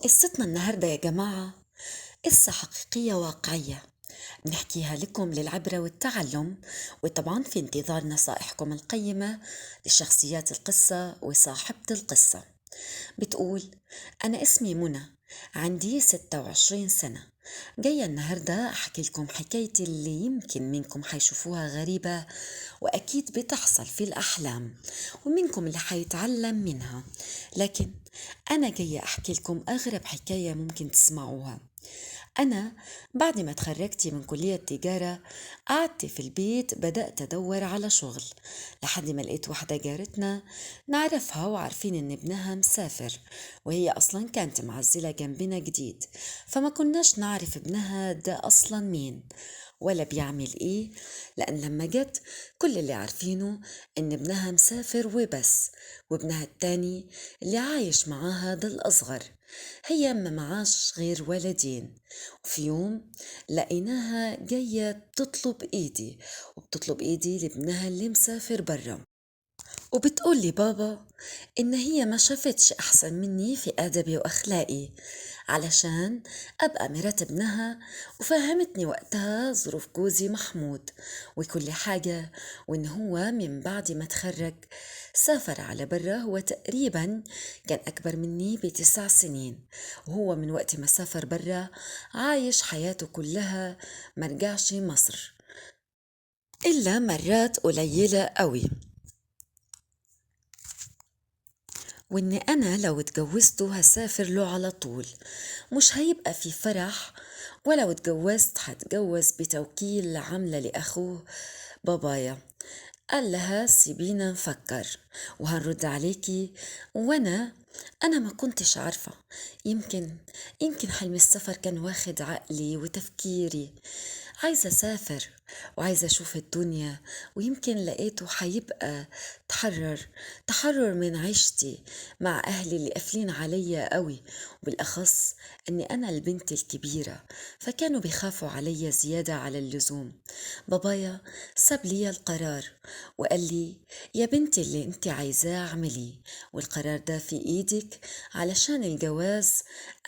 قصتنا النهاردة يا جماعة قصة حقيقية واقعية بنحكيها لكم للعبرة والتعلم، وطبعا في انتظار نصائحكم القيمة لشخصيات القصة وصاحبة القصة. بتقول: أنا اسمي منى، عندي 26 سنة، جاية النهاردة أحكي لكم حكايتي اللي يمكن منكم حيشوفوها غريبة، وأكيد بتحصل في الأحلام، ومنكم اللي حيتعلم منها. لكن أنا جاية أحكي لكم أغرب حكاية ممكن تسمعوها. أنا بعد ما تخرجت من كلية تجارة قعدت في البيت، بدأت أدور على شغل لحد ما لقيت واحدة جارتنا نعرفها وعارفين إن ابنها مسافر، وهي أصلا كانت معزلة جنبنا جديد، فما كناش نعرف ابنها ده أصلا مين ولا بيعمل إيه، لأن لما جت كل اللي عارفينه إن ابنها مسافر وبس، وابنها التاني اللي عايش معاها ده الأصغر، هي ما معاش غير ولدين. وفي يوم لقيناها جاية بتطلب إيدي، وبتطلب إيدي لابنها اللي مسافر برا، وبتقول لي بابا إن هي ما شافتش أحسن مني في أدبي وأخلاقي علشان أبقى مرات ابنها، وفهمتني وقتها ظروف جوزي محمود وكل حاجة، وإن هو من بعد ما تخرج سافر على برا. هو تقريبا كان أكبر مني ب9 سنين، وهو من وقت ما سافر برا عايش حياته كلها مرجعش مصر إلا مرات قليلة قوي، وإن أنا لو اتجوزته هسافر له على طول، مش هيبقى في فرح، ولو اتجوزت هتجوز بتوكيل عاملة لأخوه بابايا. قال لها سيبينا نفكر وهنرد عليكي. وانا ما كنتش عارفة، يمكن حلم السفر كان واخد عقلي وتفكيري، عايزة اسافر وعايزة اشوف الدنيا، ويمكن لقيته حيبقى تحرر من عيشتي مع اهلي اللي قافلين عليا قوي، وبالاخص اني انا البنت الكبيرة، فكانوا بيخافوا عليا زيادة على اللزوم. بابايا ساب لي القرار وقال لي: يا بنتي اللي انت عايزاه اعمليه، والقرار ده في ايدك، علشان الجواز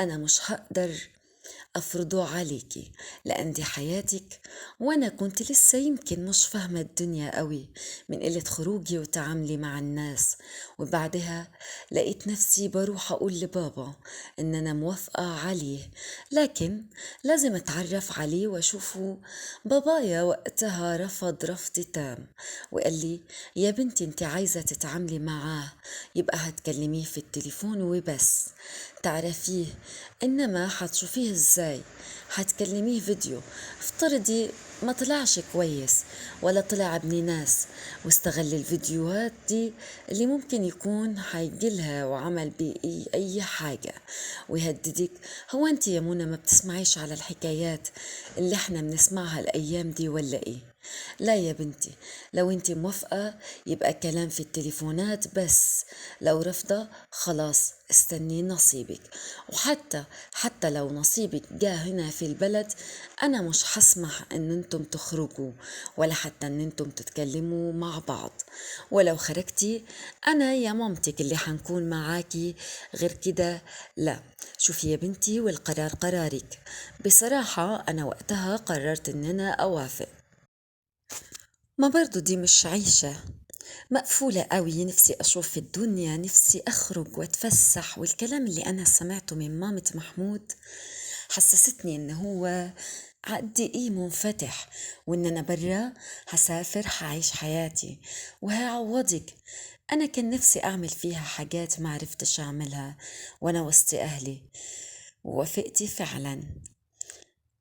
انا مش هقدر أفرضه عليكي لأن دي حياتك، وأنا كنت لسه يمكن مش فاهمة الدنيا قوي من قلة خروجي وتعاملي مع الناس. وبعدها لقيت نفسي بروح أقول لبابا إن أنا موافقة عليه، لكن لازم أتعرف عليه وأشوفه. بابايا وقتها رفض رفض تام وقال لي: يا بنتي انت عايزة تتعاملي معاه يبقى هتكلميه في التليفون وبس، تعرفيه، انما حتشوفيه ازاي؟ حتكلميه فيديو، افترضي ما طلعش كويس ولا طلع ابن ناس، واستغل الفيديوهات دي اللي ممكن يكون حيجيلها وعمل بيه اي حاجة ويهددك. هو انت يا منى ما بتسمعيش على الحكايات اللي احنا بنسمعها الايام دي ولا ايه؟ لا يا بنتي، لو انت موافقة يبقى كلام في التليفونات بس، لو رفضة خلاص استني نصيبك. وحتى لو نصيبك جا هنا في البلد انا مش حسمح ان انتم تخرجوا ولا حتى ان انتم تتكلموا مع بعض، ولو خرجتي انا يا مامتك اللي حنكون معاكي، غير كده لا. شوفي يا بنتي، والقرار قرارك. بصراحة انا وقتها قررت ان انا اوافق، ما برضو دي مش عيشة، مقفولة قوي، نفسي أشوف الدنيا، نفسي أخرج وأتفسح، والكلام اللي أنا سمعته من مامة محمود حسستني إن هو قد إيه منفتح، وإن أنا برا هسافر هعيش حياتي وهعوضك. أنا كان نفسي أعمل فيها حاجات ما عرفتش أعملها وأنا وسط أهلي، ووافقتي فعلا.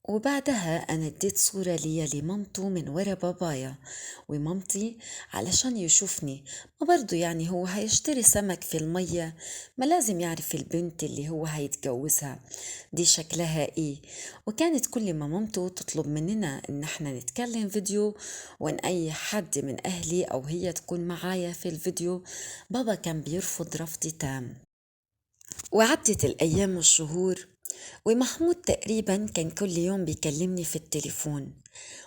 وبعدها أنا اديت صورة ليا لمامته من ورا بابايا ومامتي علشان يشوفني، ما برضو يعني هو هيشتري سمك في المية، ما لازم يعرف البنت اللي هو هيتجوزها دي شكلها ايه. وكانت كل ما مامته تطلب مننا ان احنا نتكلم فيديو، وان اي حد من اهلي او هي تكون معايا في الفيديو، بابا كان بيرفض رفض تام. وعدت الايام والشهور، ومحمود تقريبا كان كل يوم بيكلمني في التليفون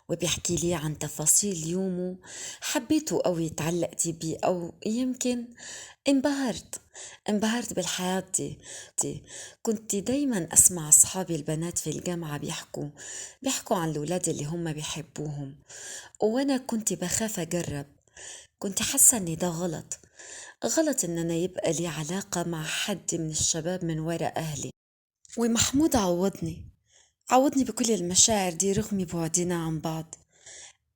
وبيحكي لي عن تفاصيل يومه. حبيته قوي، تعلقت بيه، أو يمكن انبهرت بالحياة دي. كنت دايما أسمع أصحابي البنات في الجامعة بيحكوا عن الولاد اللي هم بيحبوهم، وأنا كنت بخاف أجرب. كنت حاسة إن ده غلط إن أنا يبقى لي علاقة مع حد من الشباب من وراء أهلي. ومحمود عوضني بكل المشاعر دي رغم بعدنا عن بعض.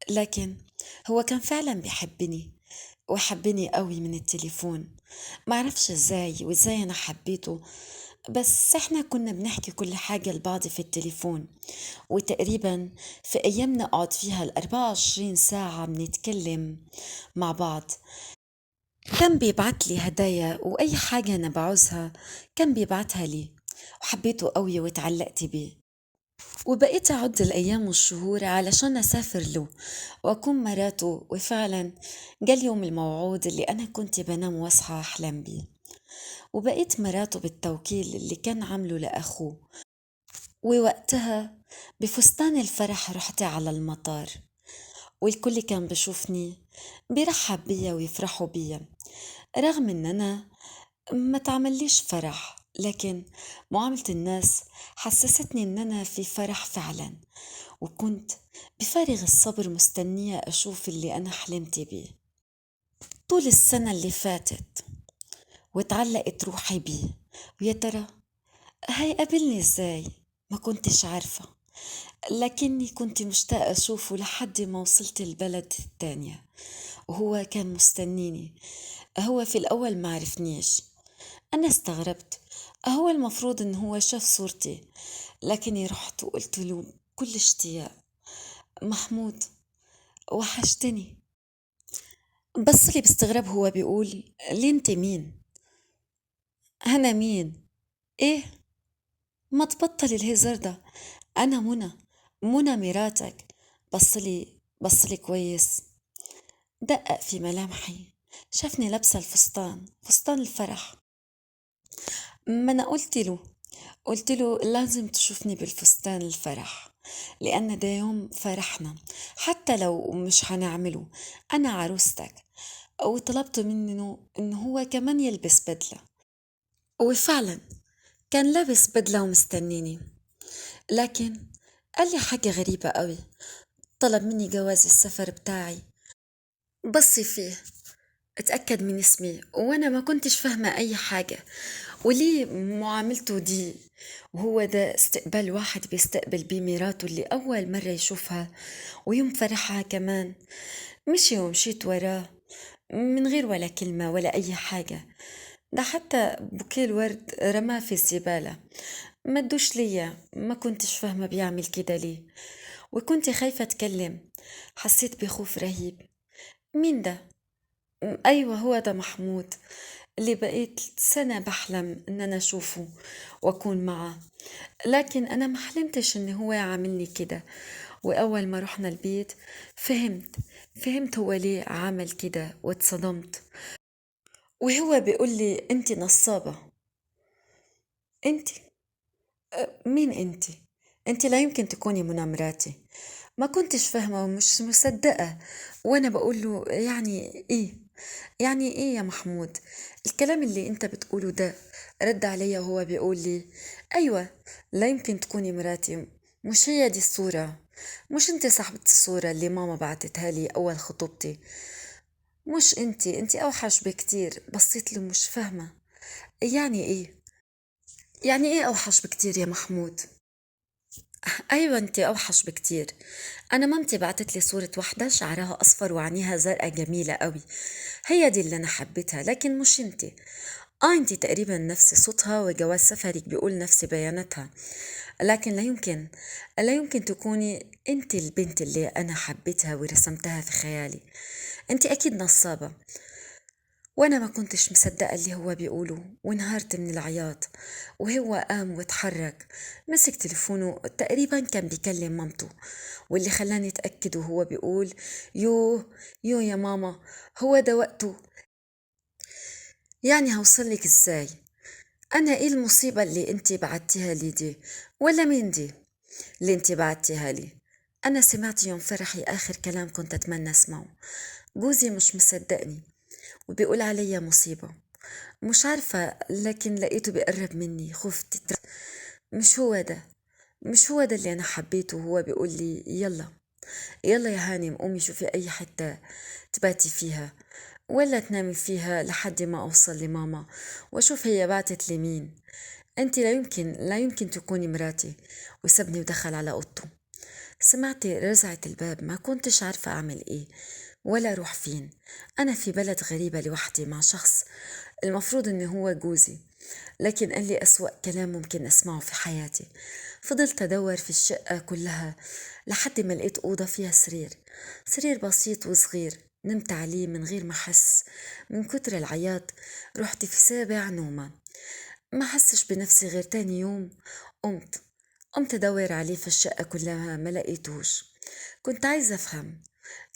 لكن هو كان فعلا بيحبني، وحبني قوي من التليفون. معرفش وازاي انا حبيته، بس احنا كنا بنحكي كل حاجة لبعض في التليفون. وتقريبا في ايام نقعد فيها 24 ساعة بنتكلم مع بعض. كان بيبعت لي هدايا واي حاجة انا بعوزها كان بيبعتها لي، وحبيته قوي وتعلقت بيه. وبقيت أعد الأيام والشهور علشان أسافر له وأكون مراته. وفعلا جا اليوم الموعود اللي أنا كنت بنام واصحى أحلم بيه، وبقيت مراته بالتوكيل اللي كان عامله لأخوه. ووقتها بفستان الفرح رحت على المطار، والكل كان بشوفني بيرحب بيا ويفرحوا بيا، رغم ان انا ما تعمليش فرح. لكن معاملة الناس حسستني ان انا في فرح فعلا، وكنت بفارغ الصبر مستنية اشوف اللي انا حلمت بيه طول السنة اللي فاتت، واتعلقت روحي بيه. ويا ترى هيقابلني ازاي؟ ما كنتش عارفة، لكني كنت مشتاقة أشوفه لحد ما وصلت البلد التانية، وهو كان مستنيني. هو في الأول ما عرفنيش، أنا استغربت. هو المفروض إن هو شاف صورتي، لكني رحت وقلت له كل اشتياق: محمود، وحشتني. بص لي باستغراب، هو بيقول لي انت مين؟ أنا مين؟ إيه؟ ما تبطل الهزار ده، أنا منى مراتك. بصلي كويس، دقق في ملامحي، شافني لابسة فستان الفرح. ما أنا قلت له لازم تشوفني بالفستان الفرح، لأن ده يوم فرحنا، حتى لو مش هنعمله. أنا عروستك. وطلبت منه إنه هو كمان يلبس بدلة، وفعلا كان لابس بدلة ومستنيني. لكن قال لي حاجة غريبة قوي، طلب مني جواز السفر بتاعي. بصي فيه، اتأكد من اسمي، وانا ما كنتش فاهمة اي حاجة، وليه معاملته دي؟ وهو ده استقبال واحد بيستقبل بيه مراته اللي اول مرة يشوفها ويوم فرحها كمان؟ مشي ومشيت وراه من غير ولا كلمة ولا اي حاجة. ده حتى بوكيه الورد رماه في الزبالة، ما ادوش ليا. ما كنتش فاهمة بيعمل كده ليه، وكنت خايفة اتكلم. حسيت بخوف رهيب. مين ده؟ ايوه، هو ده محمود اللي بقيت سنة بحلم ان انا اشوفه واكون معه. لكن انا ما حلمتش ان هو يعاملني كده. واول ما رحنا البيت فهمت هو ليه عمل كده، واتصدمت. وهو بيقول لي انت نصابة. انت؟ مين انت؟ انت لا يمكن تكوني منى مراتي. ما كنتش فاهمة ومش مصدقة، وانا بقول له يعني ايه؟ يعني ايه يا محمود الكلام اللي انت بتقوله ده؟ رد عليا وهو بيقول لي: ايوه، لا يمكن تكوني مراتي. مش هي دي الصورة؟ مش انت صاحبة الصورة اللي ماما بعتتها لي اول خطوبتي؟ مش انت اوحش بكتير. بصيت له مش فاهمة. يعني ايه؟ يعني ايه اوحش بكتير يا محمود؟ ايوه، انت اوحش بكتير. انا مامتي بعتت لي صورة واحدة شعرها اصفر وعينيها زرقاء جميلة قوي، هي دي اللي انا حبيتها، لكن مش انت. انت تقريبا نفس صوتها، وجواز سفرك بيقول نفس بياناتها، لكن لا يمكن تكوني انت البنت اللي انا حبيتها ورسمتها في خيالي. انت اكيد نصابة. وانا ما كنتش مصدقة اللي هو بيقوله، وانهارت من العياط. وهو قام واتحرك، مسك تليفونه، تقريبا كان بيكلم مامته، واللي خلاني اتأكد وهو بيقول: يوه يا ماما، هو ده وقته؟ يعني هوصلك ازاي؟ أنا إيه المصيبة اللي أنتي بعتيها لي دي؟ ولا مين دي اللي أنتي بعتيها لي؟ أنا سمعت يوم فرحي آخر كلام كنت أتمنى أسمعه. جوزي مش مصدقني وبيقول عليا مصيبة. مش عارفة، لكن لقيته بيقرب مني خفت مش هو ده، مش هو ده اللي أنا حبيته. وهو بيقول لي يلا يلا يا هانم قومي شوفي أي حتة تباتي فيها ولا تنامي فيها لحد ما أوصل لماما وأشوف هي بعتت لمين. أنت لا يمكن تكوني مراتي. وسابني ودخل على أوضته. سمعت رزعة الباب، ما كنتش عارفة أعمل إيه ولا أروح فين. أنا في بلد غريبة لوحدي مع شخص المفروض إنه هو جوزي، لكن قال لي أسوأ كلام ممكن أسمعه في حياتي. فضلت أدور في الشقة كلها لحد ما لقيت أوضة فيها سرير بسيط وصغير نمت عليه من غير ما أحس. من كتر العياط رحت في سابع نومة. ما حسش بنفسي غير تاني يوم. قمت قمت أدور عليه في الشقة كلها ما لقيتوش. كنت عايزة أفهم.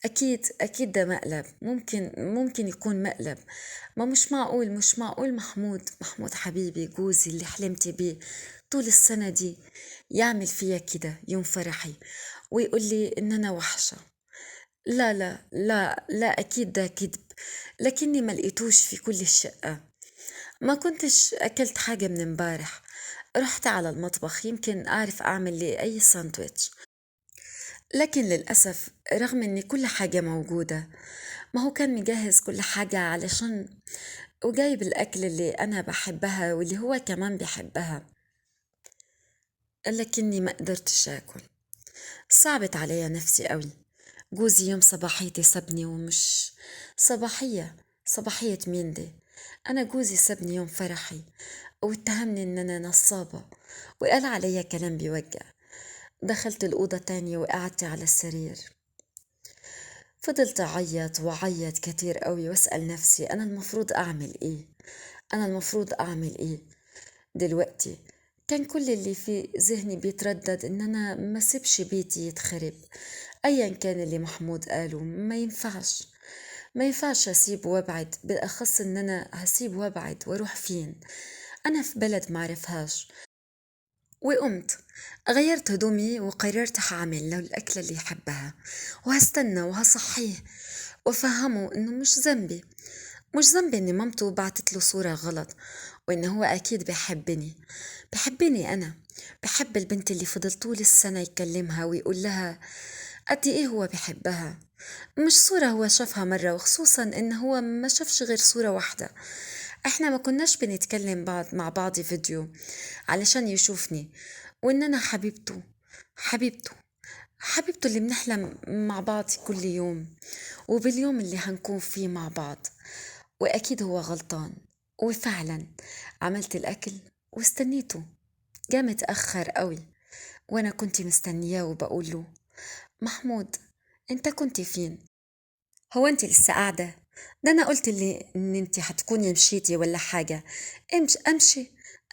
أكيد ده مقلب، ممكن يكون مقلب. ما مش معقول محمود حبيبي جوزي اللي حلمت بيه طول السنة دي يعمل فيا كده يوم فرحي ويقول لي إن أنا وحشة. لا لا لا لا، أكيد ده كذب. لكني ما لقيتوش في كل الشقة. ما كنتش أكلت حاجة من امبارح. رحت على المطبخ يمكن أعرف أعمل لي أي ساندويتش، لكن للأسف رغم إن كل حاجة موجودة، ما هو كان مجهز كل حاجة علشان وجايب الأكل اللي أنا بحبها واللي هو كمان بيحبها، لكني ما قدرتش أكل. صعبت عليا نفسي قوي. جوزي يوم صباحيتي سابني ومش صباحية مين دي؟ أنا جوزي سابني يوم فرحي واتهمني إن أنا نصابة وقال عليا كلام بيوجع. دخلت الأوضة تاني وقعدت على السرير. فضلت أعيط وأعيط كتير قوي وأسأل نفسي أنا المفروض أعمل إيه دلوقتي. كان كل اللي في ذهني بيتردد إن أنا ما سيبش بيتي يتخرب. أيا كان اللي محمود قاله ما ينفعش أسيب وأبعد، بالأخص إن أنا هسيب وأبعد وأروح فين؟ أنا في بلد معرفهاش. وقمت غيرت هدومي وقررت هعمل له الأكلة اللي يحبها وهستنى وهصحيه وفهمه إنه مش ذنبي إن مامته بعتت له صورة غلط، وإن هو أكيد بيحبني أنا، بحب البنت اللي فضل طول السنة يكلمها ويقول لها قد إيه هو بيحبها. مش صورة هو شافها مرة، وخصوصا إن هو ما شافش غير صورة واحدة. إحنا ما كناش بنتكلم مع بعض فيديو علشان يشوفني وإن أنا حبيبته حبيبته اللي بنحلم مع بعض كل يوم وباليوم اللي هنكون فيه مع بعض. وأكيد هو غلطان. وفعلا عملت الأكل واستنيته. جاء متأخر قوي وأنا كنت مستنياه وبقول له محمود، أنت كنت فين؟ هو أنت لسه قاعدة؟ ده أنا قلت لي إن أنت هتكوني مشيتي ولا حاجة.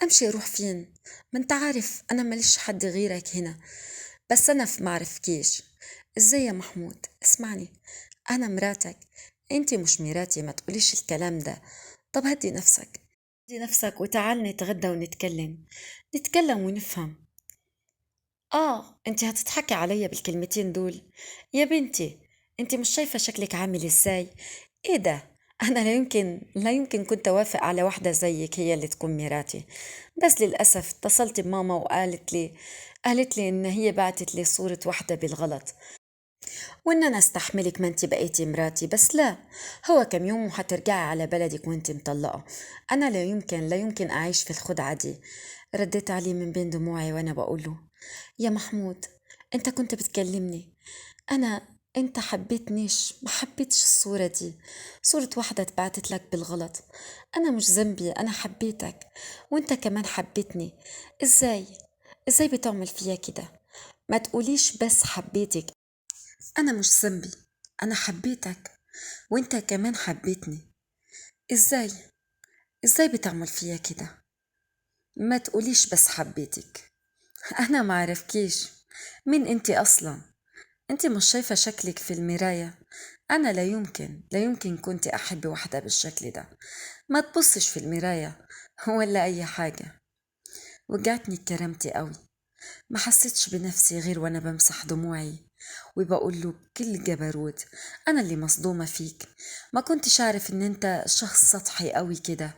أمشي أروح فين؟ ما أنت عارف أنا ماليش حد غيرك هنا. بس أنا في معرفكيش. إزاي يا محمود؟ اسمعني، أنا مراتك. أنت مش مراتي، ما تقوليش الكلام ده. طب هدي نفسك وتعال نتغدى نتكلم ونفهم. انت هتضحكي عليا بالكلمتين دول؟ يا بنتي، انت مش شايفة شكلك عامل ازاي؟ ايه ده؟ انا لا يمكن كنت اوافق على واحدة زيك هي اللي تكون مراتي. بس للأسف اتصلت بماما قالت لي ان هي بعتت لي صورة واحدة بالغلط وان انا استحملك ما انت بقيتي مراتي. بس لا، هو كم يوم وحترجعي على بلدك وانت مطلقة. انا لا يمكن اعيش في الخدعة دي. رديت عليه من بين دموعي وانا بقوله يا محمود، انت كنت بتكلمني. انا انت حبيتنيش، ما حبيتش الصورة دي. صورة واحدة اتبعتت لك بالغلط. انا مش ذنبي، انا حبيتك وانت كمان حبيتني. ازاي ازاي بتعمل فيا كده؟ ما تقوليش بس حبيتك. أنا مش ذنبي، أنا حبيتك وإنت كمان حبيتني. إزاي إزاي بتعمل فيا كده؟ ما تقوليش بس حبيتك. أنا ما عرفكيش. مين أنت أصلا؟ أنت مش شايفة شكلك في المراية؟ أنا لا يمكن كنت أحب واحدة بالشكل ده. ما تبصش في المراية. ولا أي حاجة. وجعتني كرامتي قوي، ما حسيتش بنفسي غير وأنا بمسح دموعي وبقول له بكل جبروت: أنا اللي مصدومة فيك، ما كنتش أعرف إن أنت شخص سطحي قوي كده،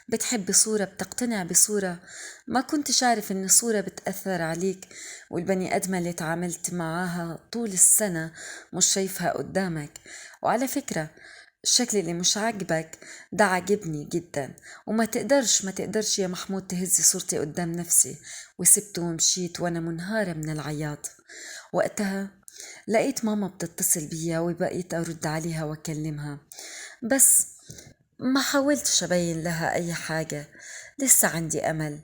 بتحب صورة، بتقتنع بصورة، ما كنتش أعرف إن صورة بتأثر عليك، والبني أدمة اللي تعاملت معاها طول السنة مش شايفها قدامك. وعلى فكرة، الشكل اللي مش عاجبك ده عاجبني جدا، وما تقدرش ما تقدرش يا محمود تهزي صورتي قدام نفسي. وسبته ومشيت وانا منهارة من العياط. وقتها لقيت ماما بتتصل بيا وبقيت ارد عليها واكلمها، بس ما حاولتش ابين لها اي حاجة. لسه عندي امل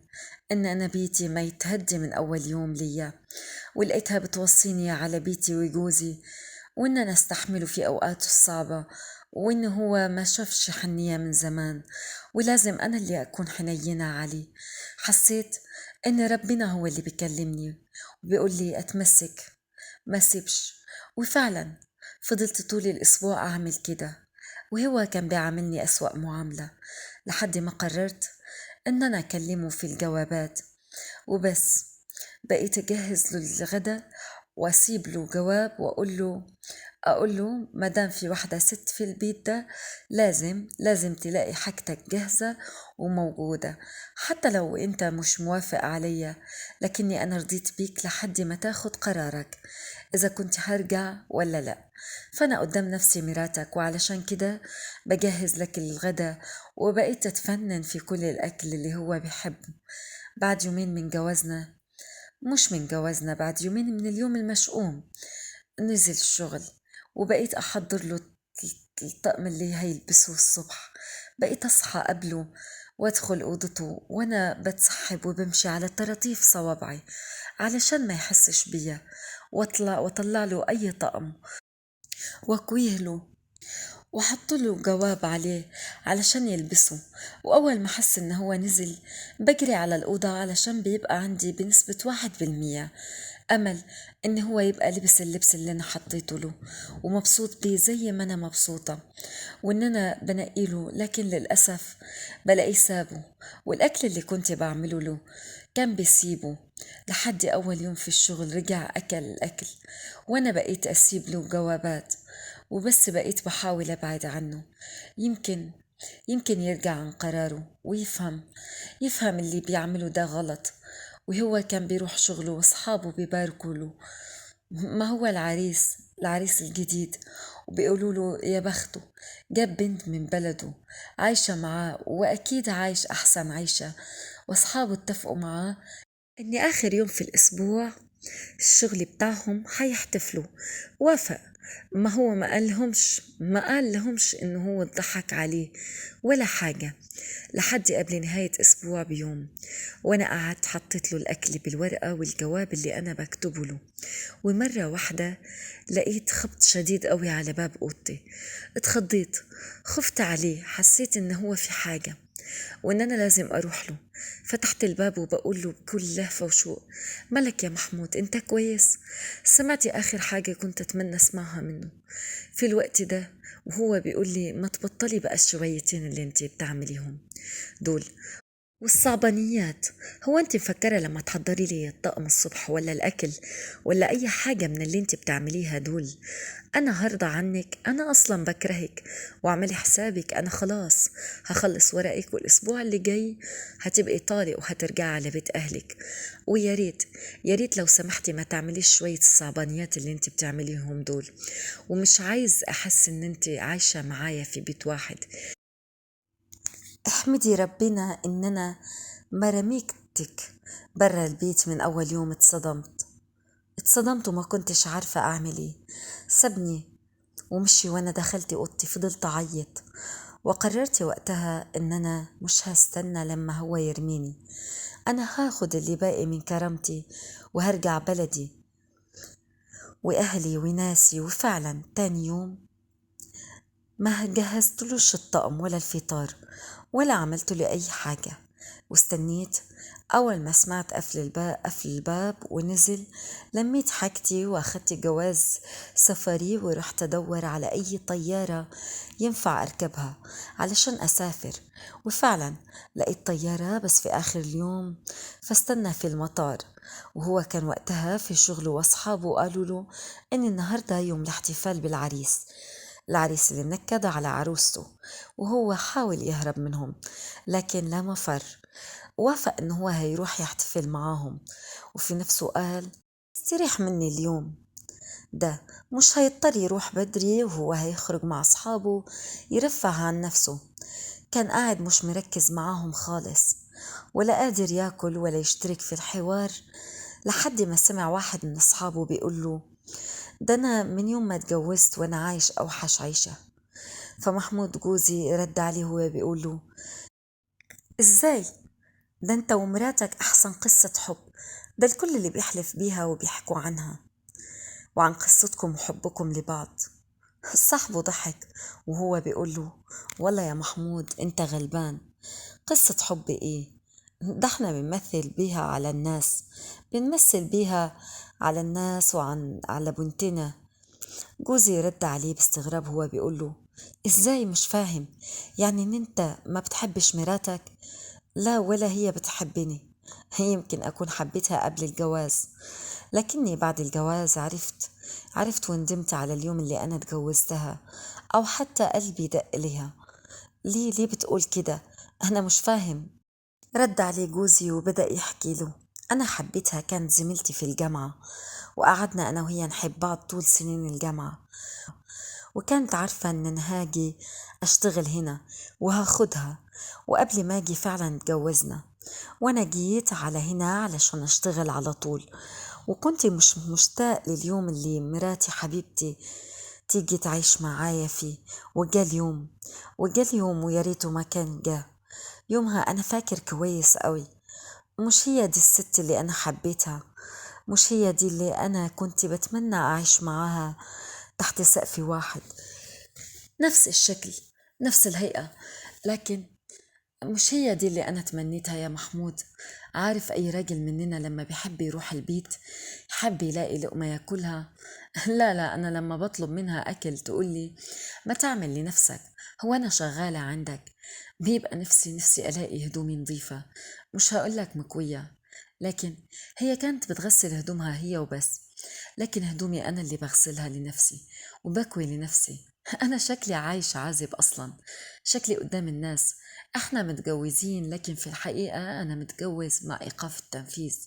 ان انا بيتي ما يتهدي من اول يوم ليا. ولقيتها بتوصيني على بيتي وجوزي، وإن أنا استحمله في أوقاته الصعبة، وإنه هو ما شافش حنية من زمان، ولازم أنا اللي أكون حنينة عليه. حسيت إن ربنا هو اللي بيكلمني وبيقول لي أتمسك ما سيبش. وفعلا فضلت طول الأسبوع أعمل كده، وهو كان بيعاملني أسوأ معاملة، لحد ما قررت إن أنا أكلمه في الجوابات وبس. بقيت أجهز له الغدا وأسيب له جواب أقول له مادام في واحدة ست في البيت ده، لازم تلاقي حاجتك جاهزة وموجودة، حتى لو أنت مش موافق عليا، لكني أنا رضيت بيك لحد ما تاخد قرارك إذا كنت هرجع ولا لأ. فأنا قدام نفسي مراتك، وعلشان كده بجهز لك الغدا، وبقيت أتفنن في كل الأكل اللي هو بيحبه. بعد يومين من جوازنا، مش من جوازنا، بعد يومين من اليوم المشؤوم، نزل الشغل، وبقيت أحضر له الطقم اللي هيلبسه الصبح. بقيت أصحى قبله وأدخل أوضته وأنا بتسحب وبمشي على طراطيف صوابعي علشان ما يحسش بيا، وأطلع له أي طقم وأكويه له وحط له جواب عليه علشان يلبسه. وأول ما حس إن هو نزل بجري على الأوضة علشان بيبقى عندي بنسبة 1% أمل إن هو يبقى لبس اللبس اللي أنا حطيته له ومبسوط بيه زي ما أنا مبسوطة، وإن أنا بنقيله. لكن للأسف بلاقيه سابه، والأكل اللي كنت بعمله له كان بيسيبه. لحد أول يوم في الشغل رجع أكل الأكل، وأنا بقيت أسيب له جوابات وبس. بقيت بحاول أبعد عنه، يمكن يمكن يرجع عن قراره ويفهم اللي بيعمله ده غلط. وهو كان بيروح شغله واصحابه بيباركوا له، ما هو العريس الجديد، وبيقولوا له يا بخته، جاب بنت من بلده عايشة معاه وأكيد عايش أحسن عيشة. واصحابه اتفقوا معاه إن آخر يوم في الأسبوع الشغل بتاعهم حيحتفلوا. وافق. ما هو ما قال لهمش انه هو اتضحك عليه ولا حاجة، لحد قبل نهاية اسبوع بيوم، وانا قعدت حطيت له الاكل بالورقة والجواب اللي انا بكتبه له. ومرة واحدة لقيت خبط شديد قوي على باب اوضتي. اتخضيت، خفت عليه، حسيت ان هو في حاجة وإن أنا لازم أروح له. فتحت الباب وبقول له بكل لهفة وشوق: ملك يا محمود، أنت كويس؟ سمعتي آخر حاجة كنت أتمنى أسمعها منه في الوقت ده وهو بيقول لي ما تبطلي بقى الشويتين اللي انت بتعمليهم دول والصعبانيات. هو انت مفكرة لما تحضري لي الطقم الصبح ولا الأكل ولا أي حاجة من اللي انت بتعمليها دول أنا هرضى عنك؟ أنا أصلا بكرهك. واعملي حسابك أنا خلاص هخلص ورقك، والأسبوع اللي جاي هتبقي طالق وهترجعي على بيت أهلك. ويا ريت يا ريت لو سمحتي ما تعمليش شوية الصعبانيات اللي انت بتعمليهم دول. ومش عايز أحس إن انت عايشة معايا في بيت واحد. احمدي ربنا إن أنا ما رميتك برا البيت من أول يوم. اتصدمت وما كنتش عارفة أعمل إيه. سابني ومشي، وأنا دخلت أوضتي فضلت أعيط. وقررت وقتها إن أنا مش هستنى لما هو يرميني، أنا هاخد اللي باقي من كرامتي وهرجع بلدي وأهلي وناسي. وفعلا تاني يوم ما جهزتلوش الطقم ولا الفطار ولا عملت له أي حاجة، واستنيت أول ما سمعت قفل الباب ونزل، لميت حاجتي وأخدت جواز سفري ورحت أدور على أي طيارة ينفع أركبها علشان أسافر. وفعلا لقيت طيارة بس في آخر اليوم، فاستنى في المطار. وهو كان وقتها في شغله وأصحابه قالوا له إن النهاردة يوم الاحتفال بالعريس، العريس اللي نكد على عروسته، وهو حاول يهرب منهم لكن لا مفر. وافق إنه هو هيروح يحتفل معاهم، وفي نفسه قال استريح مني اليوم ده، مش هيضطر يروح بدري وهو هيخرج مع أصحابه يرفه عن نفسه. كان قاعد مش مركز معاهم خالص، ولا قادر ياكل ولا يشترك في الحوار، لحد ما سمع واحد من أصحابه بيقول له ده أنا من يوم ما اتجوزت وأنا عايش أوحش عيشة. فمحمود جوزي رد عليه هو بيقول له إزاي؟ ده انت ومراتك أحسن قصة حب، ده الكل اللي بيحلف بيها وبيحكوا عنها وعن قصتكم وحبكم لبعض. صاحبه ضحك وهو بيقول له والله يا محمود انت غلبان، قصة حب ايه؟ ده احنا بنمثل بيها على الناس، بنمثل بيها على الناس وعن على بنتنا. جوزي رد عليه باستغراب هو بيقول له ازاي مش فاهم؟ يعني ان انت ما بتحبش مراتك؟ لا ولا هي بتحبني، هي يمكن أكون حبيتها قبل الجواز، لكني بعد الجواز عرفت وندمت على اليوم اللي أنا اتجوزتها، أو حتى قلبي دق لها. ليه بتقول كده؟ أنا مش فاهم. رد عليه جوزي وبدأ يحكي له أنا حبيتها، كانت زميلتي في الجامعة، وقعدنا أنا وهي نحب بعض طول سنين الجامعة، وكانت عارفة إن أنا هاجي أشتغل هنا وهاخدها، وقبل ما أجي فعلا اتجوزنا، وأنا جيت على هنا علشان أشتغل على طول، وكنت مش مشتاق لليوم اللي مراتي حبيبتي تيجي تعيش معايا فيه. وجا اليوم وياريته ما كان جا. يومها أنا فاكر كويس قوي، مش هي دي الست اللي أنا حبيتها، مش هي دي اللي أنا كنت بتمنى أعيش معاها تحت سقف واحد، نفس الشكل، نفس الهيئة، لكن مش هي دي اللي أنا تمنيتها يا محمود. عارف أي راجل مننا لما بيحب يروح البيت يحب يلاقي لقمة ياكلها؟ لا أنا لما بطلب منها أكل تقولي ما تعمل لنفسك، هو أنا شغالة عندك؟ بيبقى نفسي ألاقي هدومي نظيفة، مش هقولك مكوية، لكن هي كانت بتغسل هدومها هي وبس، لكن هدومي أنا اللي بغسلها لنفسي وبكوي لنفسي. أنا شكلي عايشة عازب أصلا، شكلي قدام الناس احنا متجوزين، لكن في الحقيقة أنا متجوز مع إيقاف التنفيذ.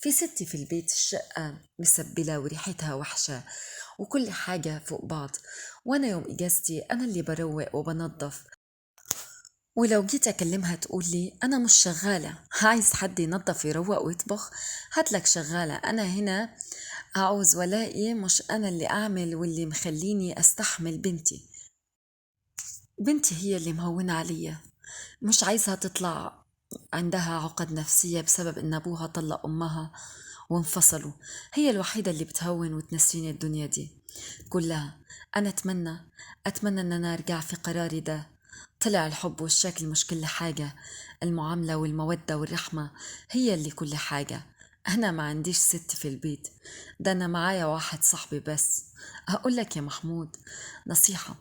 في ستي في البيت، الشقة مسبلة وريحتها وحشة وكل حاجة فوق بعض، وأنا يوم إجازتي أنا اللي بروق وبنظف، ولو جيت أكلمها تقولي أنا مش شغالة، عايز حد ينظف ويروق ويطبخ؟ هاتلك شغالة، أنا هنا أعوز ولائي، مش أنا اللي أعمل واللي مخليني أستحمل بنتي. بنتي هي اللي مهونة عليا، مش عايزها تطلع عندها عقد نفسية بسبب إن أبوها طلق أمها وانفصلوا، هي الوحيدة اللي بتهون وتنسيني الدنيا دي كلها. أنا أتمنى إن أنا أرجع في قراري ده. طلع الحب والشكل مش كل حاجة، المعاملة والمودة والرحمة هي اللي كل حاجة. أنا ما عنديش ست في البيت، ده أنا معايا واحد صاحبي بس. هقولك يا محمود نصيحة،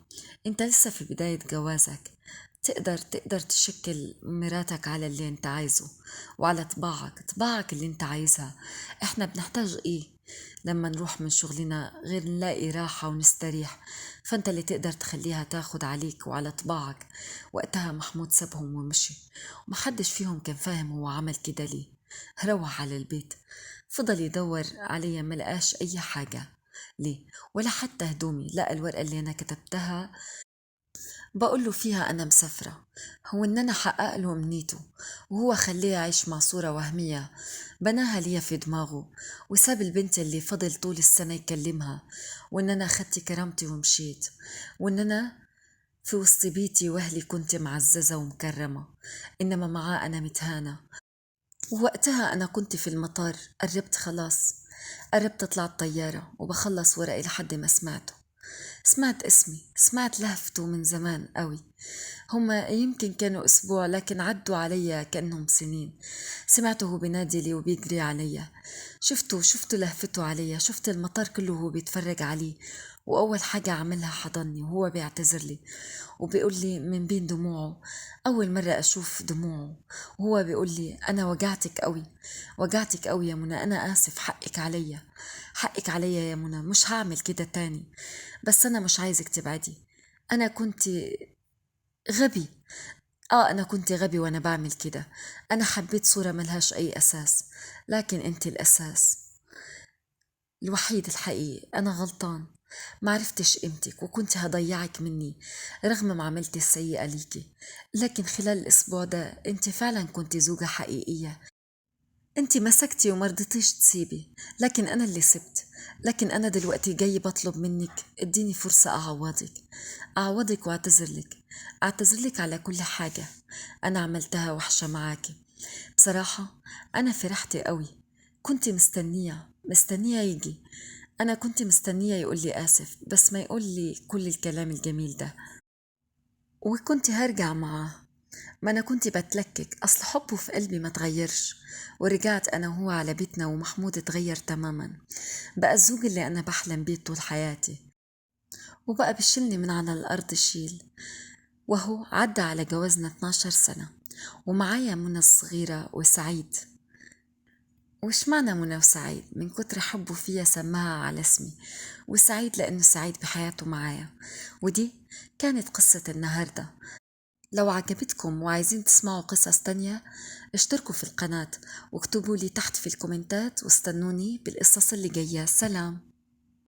أنت لسه في بداية جوازك، تقدر تشكل مراتك على اللي انت عايزه وعلى طباعك اللي انت عايزها. احنا بنحتاج ايه لما نروح من شغلنا غير نلاقي راحة ونستريح؟ فانت اللي تقدر تخليها تاخد عليك وعلى طباعك. وقتها محمود سابهم ومشي، ومحدش فيهم كان فاهم هو عمل كده ليه. روح على البيت، فضل يدور عليا ملقاش اي حاجة ليه، ولا حتى هدومي، لقى الورقة اللي انا كتبتها بقول له فيها أنا مسافرة، هو إن أنا حقق له أمنيته، وهو خليه يعيش مع صورة وهمية بناها ليا في دماغه، وساب البنت اللي فضل طول السنة يكلمها، وإن أنا أخدت كرامتي ومشيت، وإن أنا في وسط بيتي وأهلي كنت معززة ومكرمة، إنما معاه أنا متهانة. ووقتها أنا كنت في المطار، قربت خلاص، قربت أطلع الطيارة وبخلص ورقي لحد ما سمعته. سمعت اسمي، سمعت لهفته من زمان قوي. هما يمكن كانوا أسبوع لكن عدوا علي كأنهم سنين. سمعته بينادي لي وبيجري علي. شفته لهفته علي، شفت المطار كله وهو بيتفرج عليه. وأول حاجة عملها حضني وهو بيعتذر لي وبيقول لي من بين دموعه، أول مرة أشوف دموعه، وهو بيقول لي أنا وجعتك قوي، وجعتك قوي يا منى، أنا آسف، حقك عليا، حقك عليا يا منى، مش هعمل كده تاني. بس أنا مش عايزك تبعدي. أنا كنت غبي. أنا كنت غبي وأنا بعمل كده. أنا حبيت صورة ملهاش أي أساس، لكن أنت الأساس الوحيد الحقيقي. أنا غلطان، معرفتش قيمتك وكنت هضيعك مني رغم ما عملتي السيئة ليكي. لكن خلال الأسبوع ده أنت فعلا كنت زوجة حقيقية. أنت مسكتي ومرضتيش تسيبي، لكن أنا اللي سبت. لكن أنا دلوقتي جاي بطلب منك اديني فرصة أعوضك، أعوضك واعتذرلك، أعتذرلك على كل حاجة أنا عملتها وحشة معاكي. بصراحة أنا فرحت قوي، كنت مستنية يجي. أنا كنت مستنية يقول لي آسف، بس ما يقول لي كل الكلام الجميل ده، وكنت هرجع معاه. ما أنا كنت بتلكك، أصل حبه في قلبي ما تغيرش. ورجعت أنا وهو على بيتنا ومحمود اتغير تماما، بقى الزوج اللي أنا بحلم بيه طول حياتي، وبقى بيشيلني من على الأرض شيل. وهو عدى على جوازنا 12 سنة، ومعايا منى الصغيرة وسعيد. وش معنى منى وسعيد؟ من كتر حبه فيا سماها على اسمي، وسعيد لأنه سعيد بحياته معايا. ودي كانت قصة النهاردة. لو عجبتكم وعايزين تسمعوا قصص تانية اشتركوا في القناة واكتبوا لي تحت في الكومنتات واستنوني بالقصص اللي جاية. سلام.